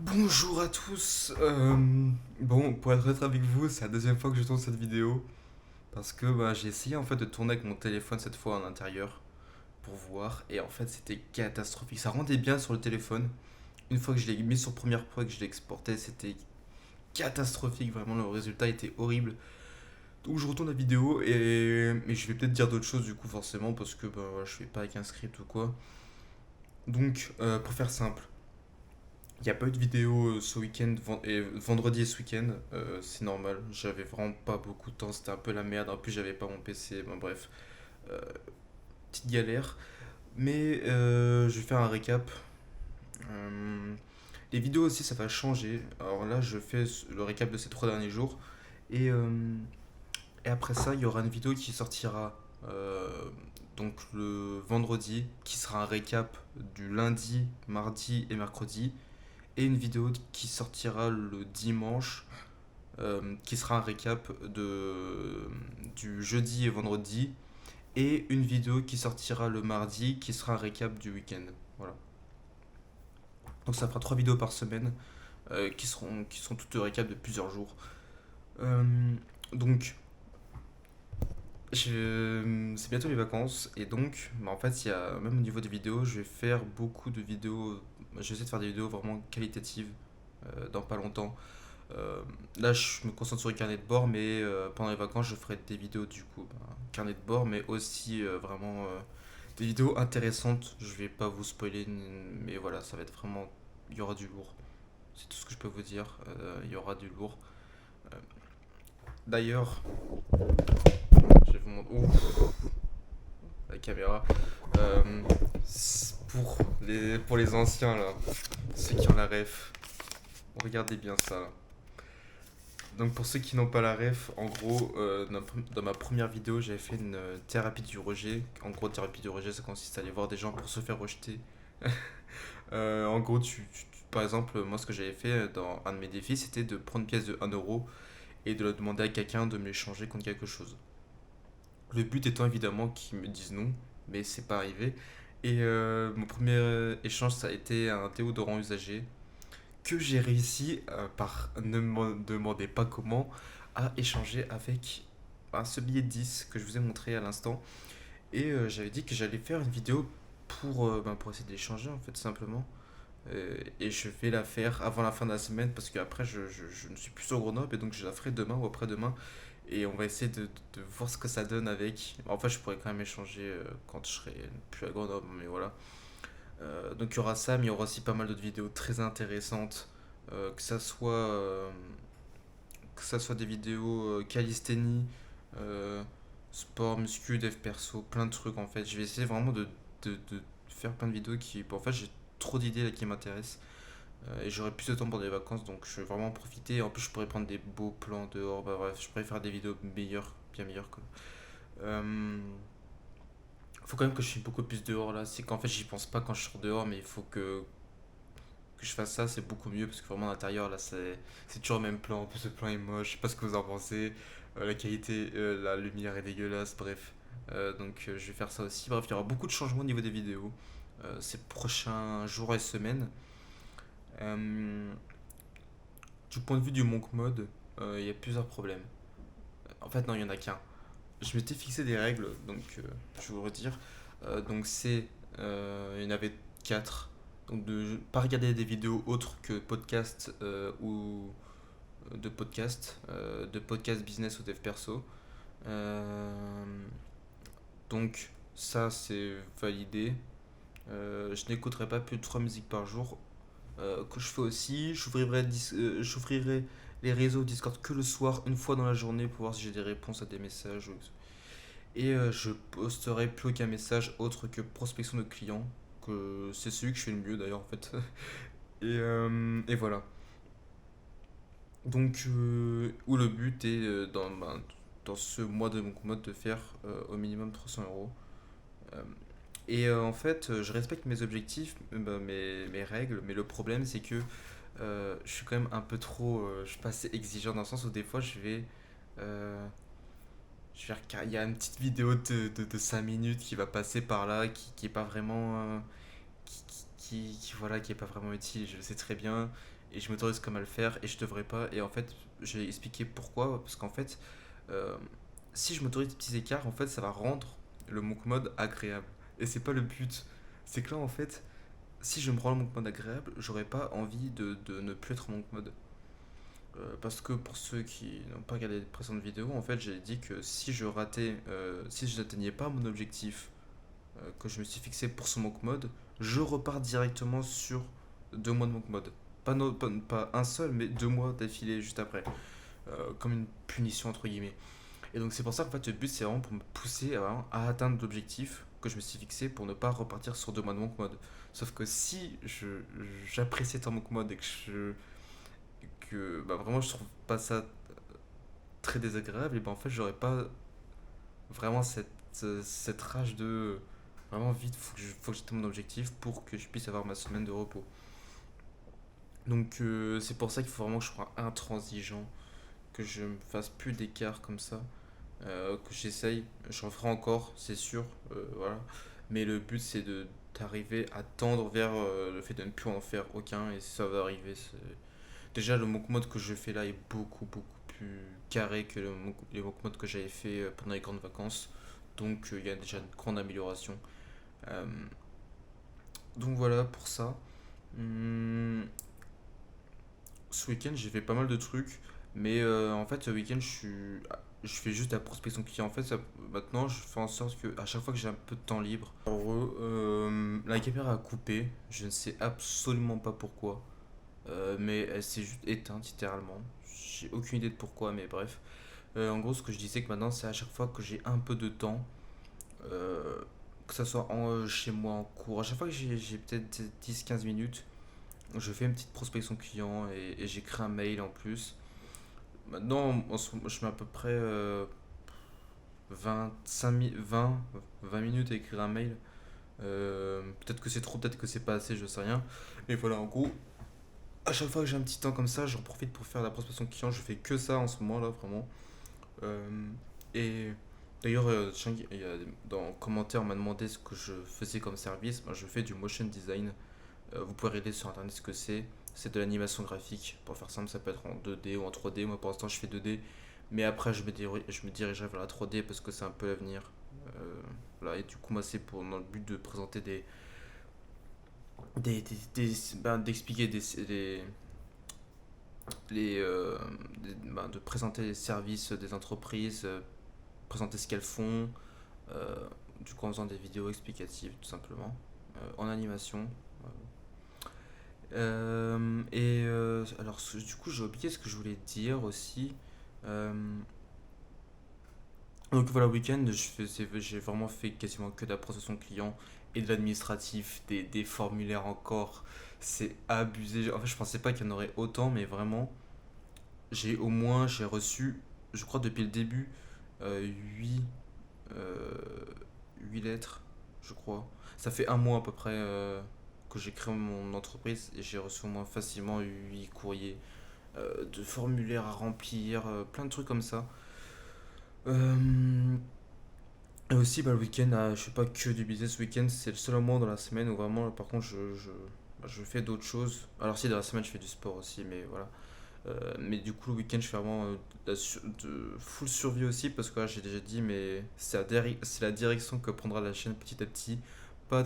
Bonjour à tous. Bon, pour être honnête avec vous, c'est la deuxième fois que je tourne cette vidéo parce que j'ai essayé en fait de tourner avec mon téléphone cette fois en intérieur pour voir et en fait c'était catastrophique. Ça rendait bien sur le téléphone. Une fois que je l'ai mis sur première pro et que je l'ai exporté, c'était catastrophique. Vraiment, le résultat était horrible. Donc je retourne la vidéo et mais je vais peut-être dire d'autres choses du coup forcément parce que je fais pas avec un script ou quoi. Donc pour faire simple. Il n'y a pas eu de vidéo ce week-end, et vendredi et ce week-end, c'est normal, j'avais vraiment pas beaucoup de temps, c'était un peu la merde, en plus j'avais pas mon PC, bon bref, euh, petite galère. Mais je vais faire un récap. Euh, les vidéos aussi ça va changer, alors là je fais le récap de ces 3 derniers jours, et, euh, et après ça il y aura une vidéo qui sortira donc le vendredi, qui sera un récap du lundi, mardi et mercredi, et une vidéo qui sortira le dimanche, qui sera un récap du jeudi et vendredi, et une vidéo qui sortira le mardi, qui sera un récap du week-end. Voilà. Donc ça fera 3 vidéos par semaine, qui sont toutes récaps de plusieurs jours. Euh, donc, c'est bientôt les vacances, et donc, en fait, il y a, même au niveau des vidéos, je vais faire beaucoup de vidéos. J'essaie de faire des vidéos vraiment qualitatives dans pas longtemps. Euh, Là, je me concentre sur le carnet de bord, mais pendant les vacances, je ferai des vidéos du coup. Carnet de bord, mais aussi vraiment des vidéos intéressantes. Je vais pas vous spoiler, mais voilà, ça va être vraiment. Il y aura du lourd. C'est tout ce que je peux vous dire. Il y aura du lourd. Euh, D'ailleurs, je vais vous montrer. Ouf, la caméra. Pour les anciens, là, ceux qui ont la ref, regardez bien ça, là. Donc pour ceux qui n'ont pas la ref, en gros, dans ma première vidéo, j'avais fait une thérapie du rejet. En gros, thérapie du rejet, ça consiste à aller voir des gens pour se faire rejeter. En gros, par exemple, moi, ce que j'avais fait dans un de mes défis, c'était de prendre une pièce de 1 euro et de la demander à quelqu'un de me l'échanger contre quelque chose. Le but étant évidemment qu'ils me disent non, mais c'est pas arrivé. Et mon premier échange, ça a été un déodorant usagé que j'ai réussi, par ne me demandez pas comment, à échanger avec ce billet de 10 que je vous ai montré à l'instant. Et j'avais dit que j'allais faire une vidéo pour essayer d'échanger en fait simplement. Et je vais la faire avant la fin de la semaine parce qu'après je ne suis plus sur Grenoble et donc je la ferai demain ou après-demain. Et on va essayer de voir ce que ça donne avec. En fait, je pourrais quand même échanger quand je serai plus à Grenoble, mais voilà. Donc il y aura ça, mais il y aura aussi pas mal d'autres vidéos très intéressantes, euh, que ça soit, euh, que ça soit des vidéos calisthénie, euh, sport, muscu, dev perso, plein de trucs en fait. Je vais essayer vraiment de faire plein de vidéos qui. Bon, en fait, j'ai trop d'idées là qui m'intéressent, et j'aurai plus de temps pour des vacances, donc je vais vraiment en profiter. En plus, je pourrais prendre des beaux plans dehors. Bah bref, je pourrais faire des vidéos meilleures, bien meilleures quoi. Euh, Faut quand même que je suis beaucoup plus dehors là. C'est qu'en fait, j'y pense pas quand je sors dehors, mais il faut que je fasse ça, c'est beaucoup mieux parce que vraiment à l'intérieur là c'est toujours le même plan. En plus, le plan est moche, je sais pas ce que vous en pensez. La qualité, la lumière est dégueulasse, bref. Donc je vais faire ça aussi. Bref, il y aura beaucoup de changements au niveau des vidéos ces prochains jours et semaines. Euh, du point de vue du monk mode, il y a plusieurs problèmes. En fait, non, il y en a qu'un. Je m'étais fixé des règles, donc je vais vous redire. Donc il y en avait quatre. Donc de ne pas regarder des vidéos autres que podcast, ou de podcast business ou dev perso. Euh, donc ça c'est validé. Je n'écouterai pas plus de 3 musiques par jour. Que je fais aussi, j'ouvrirai les réseaux Discord que le soir, une fois dans la journée, pour voir si j'ai des réponses à des messages. Et je posterai plus aucun message autre que prospection de clients, que c'est celui que je fais le mieux d'ailleurs en fait. Et voilà. Donc, où le but est dans ce mois de mon mode de faire au minimum 300 euros. Euh, et en fait, je respecte mes objectifs, mes règles, mais le problème c'est que je suis quand même un peu trop. Je suis pas assez exigeant dans le sens où des fois euh, il y a une petite vidéo de 5 minutes qui va passer par là, qui est pas vraiment. Voilà, qui est pas vraiment utile, je le sais très bien. et je m'autorise comme à le faire et je devrais pas. Et en fait, j'ai expliqué pourquoi, parce qu'en fait, euh, si je m'autorise des petits écarts, en fait, ça va rendre le monk mode agréable. Et c'est pas le but. C'est que là, en fait, si je me rends le monk mode agréable, j'aurais pas envie de ne plus être en monk mode. Parce que pour ceux qui n'ont pas regardé les précédentes vidéos, en fait, j'ai dit que si je n'atteignais pas mon objectif que je me suis fixé pour ce monk mode, je repars directement sur 2 mois de monk mode. Pas un seul, mais 2 mois d'affilée juste après. Comme une punition entre guillemets. Et donc c'est pour ça qu'en fait le but c'est vraiment pour me pousser à atteindre l'objectif que je me suis fixé pour ne pas repartir sur 2 mois de monk mode. Sauf que si j'apprécie être en monk mode et que vraiment je trouve pas ça très désagréable, et ben en fait j'aurais pas vraiment cette rage de vraiment vite, faut que j'atteigne mon objectif pour que je puisse avoir ma semaine de repos. Donc c'est pour ça qu'il faut vraiment que je sois intransigeant, que je me fasse plus d'écart comme ça, que j'essaye, j'en ferai encore, c'est sûr, voilà. Mais le but c'est de d'arriver à tendre vers le fait de ne plus en faire aucun et ça va arriver. Déjà le monk mode que je fais là est beaucoup plus carré que les monk mode que j'avais fait pendant les grandes vacances. Donc il y a déjà une grande amélioration. Euh, donc voilà pour ça. Hum, Ce week-end, j'ai fait pas mal de trucs, mais en fait, ce week-end, je fais juste la prospection client. En fait, maintenant, je fais en sorte que à chaque fois que j'ai un peu de temps libre, en gros, la caméra a coupé. Je ne sais absolument pas pourquoi, mais elle s'est juste éteinte littéralement. J'ai aucune idée de pourquoi, mais bref. En gros, ce que je disais que maintenant, c'est à chaque fois que j'ai un peu de temps, euh, que ça soit chez moi en cours, à chaque fois que j'ai peut-être 10 15 minutes, je fais une petite prospection client et j'écris un mail en plus. Maintenant, je mets à peu près 20 minutes à écrire un mail. Peut-être que c'est trop, peut-être que c'est pas assez, je sais rien. Mais voilà, en gros, à chaque fois que j'ai un petit temps comme ça, j'en profite pour faire la prospection client. Je fais que ça en ce moment là, vraiment. Euh, et d'ailleurs, dans les commentaires, on m'a demandé ce que je faisais comme service. Moi, je fais du motion design. Vous pouvez regarder sur internet ce que c'est. C'est de l'animation graphique. Pour faire simple, ça peut être en 2D ou en 3D. Moi pour l'instant, je fais 2D. Mais après, je me dirigerai vers la 3D parce que c'est un peu l'avenir. Voilà, et du coup, moi, c'est dans le but de présenter d'expliquer de présenter les services des entreprises, présenter ce qu'elles font, euh, du coup en faisant des vidéos explicatives tout simplement, en animation. Alors, du coup, j'ai oublié ce que je voulais dire aussi. Euh, donc voilà, week-end, j'ai vraiment fait quasiment que de la prospection client et de l'administratif, des formulaires encore. C'est abusé. En fait, je pensais pas qu'il y en aurait autant, mais vraiment, j'ai reçu, je crois depuis le début, 8 lettres, je crois. Ça fait un mois à peu près que j'ai créé mon entreprise et j'ai reçu au moins facilement 8 courriers de formulaires à remplir, plein de trucs comme ça. Euh, et aussi, le week-end, je fais pas que du business. Ce week-end, c'est le seul moment dans la semaine où vraiment, par contre, je fais d'autres choses. Alors, si, dans la semaine, je fais du sport aussi, mais voilà. Mais du coup, le week-end, je fais vraiment de full survie aussi parce que là, j'ai déjà dit, mais c'est la direction que prendra la chaîne petit à petit. Pas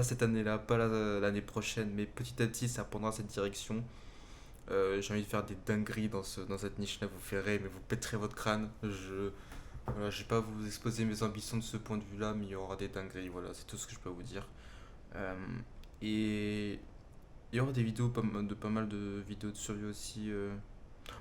cette année-là, pas l'année prochaine, mais petit à petit, ça prendra cette direction. J'ai envie de faire des dingueries dans cette niche-là, vous ferez, mais vous péterez votre crâne. Voilà, je vais pas vous exposer mes ambitions de ce point de vue-là, mais il y aura des dingueries, voilà, c'est tout ce que je peux vous dire. Euh, et il y aura des vidéos, pas mal de vidéos de survie aussi.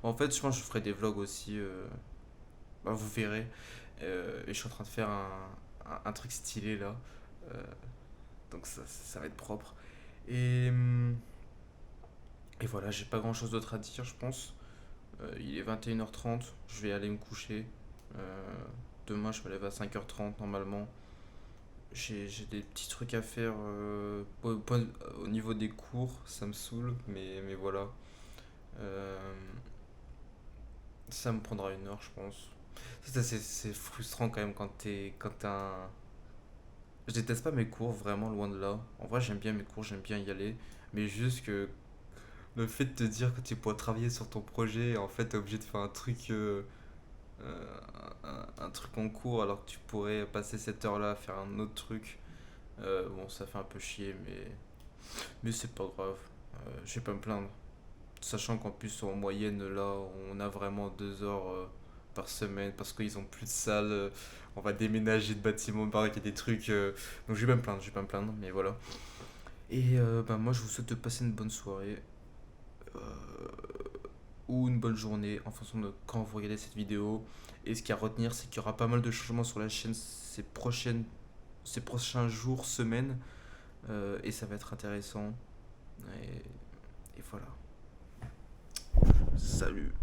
En fait, je pense que je ferai des vlogs aussi, vous verrez. Et je suis en train de faire un truc stylé là, Euh, donc ça va être propre. Et, hum, et voilà, j'ai pas grand chose d'autre à dire, je pense. Il est 21h30, je vais aller me coucher. Euh, Demain, je me lève à 5h30 normalement. J'ai des petits trucs à faire au niveau des cours, ça me saoule, mais voilà. Euh, Ça me prendra 1 heure, je pense. C'est frustrant quand même quand t'as un... Je déteste pas mes cours, vraiment loin de là. En vrai, j'aime bien mes cours, j'aime bien y aller. Mais juste que Le fait de te dire que tu pourras travailler sur ton projet, en fait, t'es obligé de faire un truc, euh, un truc en cours, alors que tu pourrais passer cette heure-là à faire un autre truc. Bon, ça fait un peu chier, mais c'est pas grave. Je vais pas me plaindre. Sachant qu'en plus, en moyenne, là, on a vraiment 2 heures par semaine parce qu'ils ont plus de salle. On va déménager de bâtiment, pareil, il y a des trucs. Donc, je vais pas me plaindre, je vais pas me plaindre, mais voilà. Et bah, moi, je vous souhaite de passer une bonne soirée euh, ou une bonne journée en fonction de quand vous regardez cette vidéo. Et ce qu'il y a à retenir, c'est qu'il y aura pas mal de changements sur la chaîne ces prochains jours, semaines. Et ça va être intéressant. Et, et voilà. Salut.